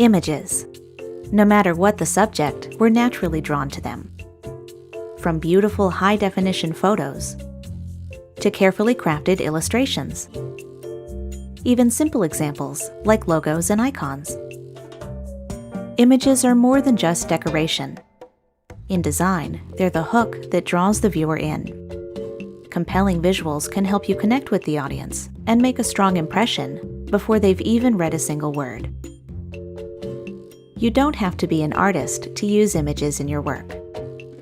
Images. No matter what the subject, we're naturally drawn to them. From beautiful high-definition photos to carefully crafted illustrations. Even simple examples like logos and icons. Images are more than just decoration. In design, they're the hook that draws the viewer in. Compelling visuals can help you connect with the audience and make a strong impression before they've even read a single word. You don't have to be an artist to use images in your work.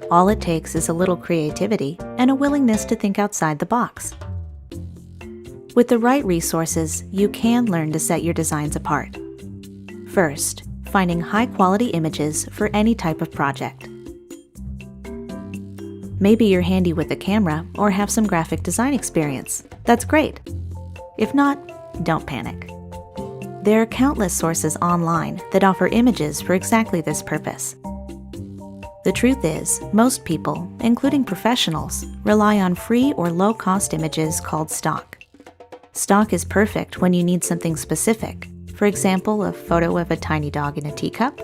All it takes is a little creativity and a willingness to think outside the box. With the right resources, you can learn to set your designs apart. First, finding high-quality images for any type of project. Maybe you're handy with a camera or have some graphic design experience. That's great. If not, don't panic. There are countless sources online that offer images for exactly this purpose. The truth is, most people, including professionals, rely on free or low-cost images called stock. Stock is perfect when you need something specific, for example, a photo of a tiny dog in a teacup,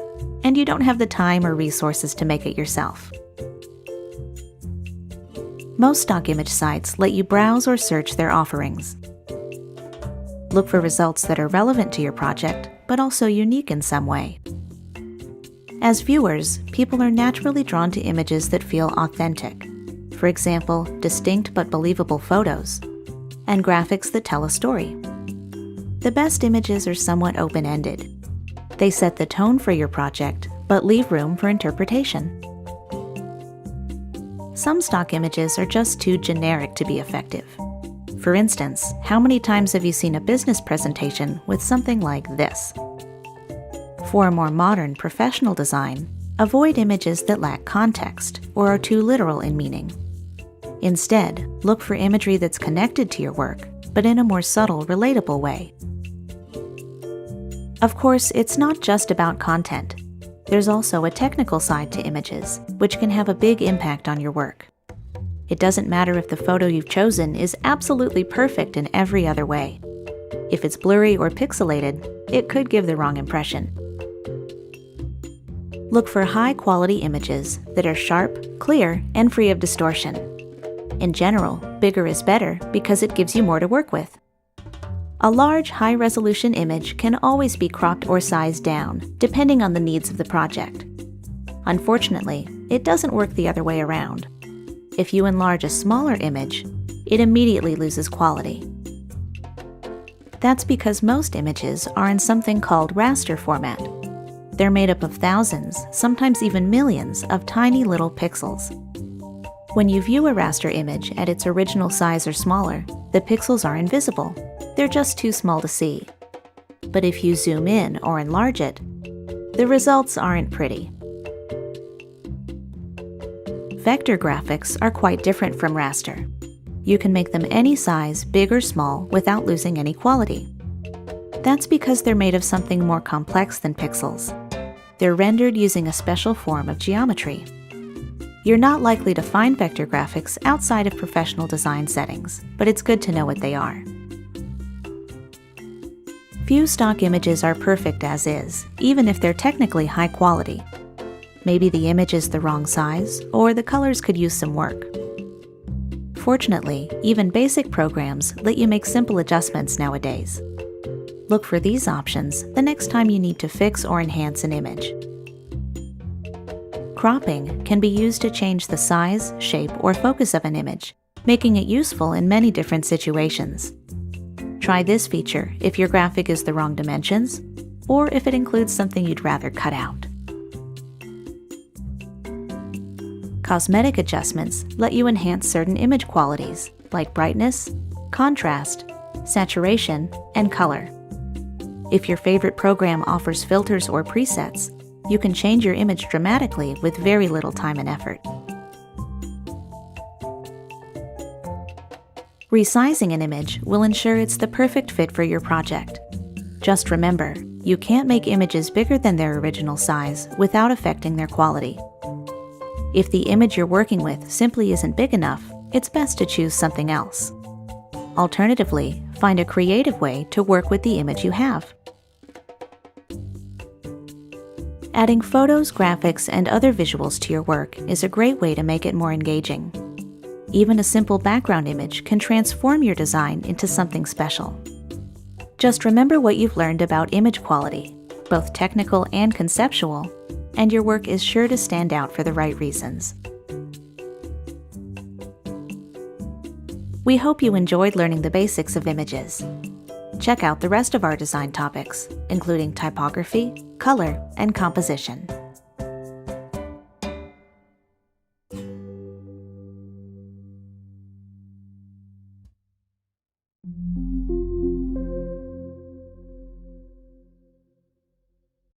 and you don't have the time or resources to make it yourself. Most stock image sites let you browse or search their offerings. Look for results that are relevant to your project, but also unique in some way. As viewers, people are naturally drawn to images that feel authentic. For example, distinct but believable photos, and graphics that tell a story. The best images are somewhat open-ended. They set the tone for your project, but leave room for interpretation. Some stock images are just too generic to be effective. For instance, how many times have you seen a business presentation with something like this? For a more modern, professional design, avoid images that lack context or are too literal in meaning. Instead, look for imagery that's connected to your work, but in a more subtle, relatable way. Of course, it's not just about content. There's also a technical side to images, which can have a big impact on your work. It doesn't matter if the photo you've chosen is absolutely perfect in every other way. If it's blurry or pixelated, it could give the wrong impression. Look for high-quality images that are sharp, clear, and free of distortion. In general, bigger is better because it gives you more to work with. A large, high-resolution image can always be cropped or sized down, depending on the needs of the project. Unfortunately, it doesn't work the other way around. If you enlarge a smaller image, it immediately loses quality. That's because most images are in something called raster format. They're made up of thousands, sometimes even millions, of tiny little pixels. When you view a raster image at its original size or smaller, the pixels are invisible. They're just too small to see. But if you zoom in or enlarge it, the results aren't pretty. Vector graphics are quite different from raster. You can make them any size, big or small, without losing any quality. That's because they're made of something more complex than pixels. They're rendered using a special form of geometry. You're not likely to find vector graphics outside of professional design settings, but it's good to know what they are. Few stock images are perfect as is, even if they're technically high quality. Maybe the image is the wrong size, or the colors could use some work. Fortunately, even basic programs let you make simple adjustments nowadays. Look for these options the next time you need to fix or enhance an image. Cropping can be used to change the size, shape, or focus of an image, making it useful in many different situations. Try this feature if your graphic is the wrong dimensions, or if it includes something you'd rather cut out. Cosmetic adjustments let you enhance certain image qualities, like brightness, contrast, saturation, and color. If your favorite program offers filters or presets, you can change your image dramatically with very little time and effort. Resizing an image will ensure it's the perfect fit for your project. Just remember, you can't make images bigger than their original size without affecting their quality. If the image you're working with simply isn't big enough, it's best to choose something else. Alternatively, find a creative way to work with the image you have. Adding photos, graphics, and other visuals to your work is a great way to make it more engaging. Even a simple background image can transform your design into something special. Just remember what you've learned about image quality, both technical and conceptual, and your work is sure to stand out for the right reasons. We hope you enjoyed learning the basics of images. Check out the rest of our design topics, including typography, color, and composition.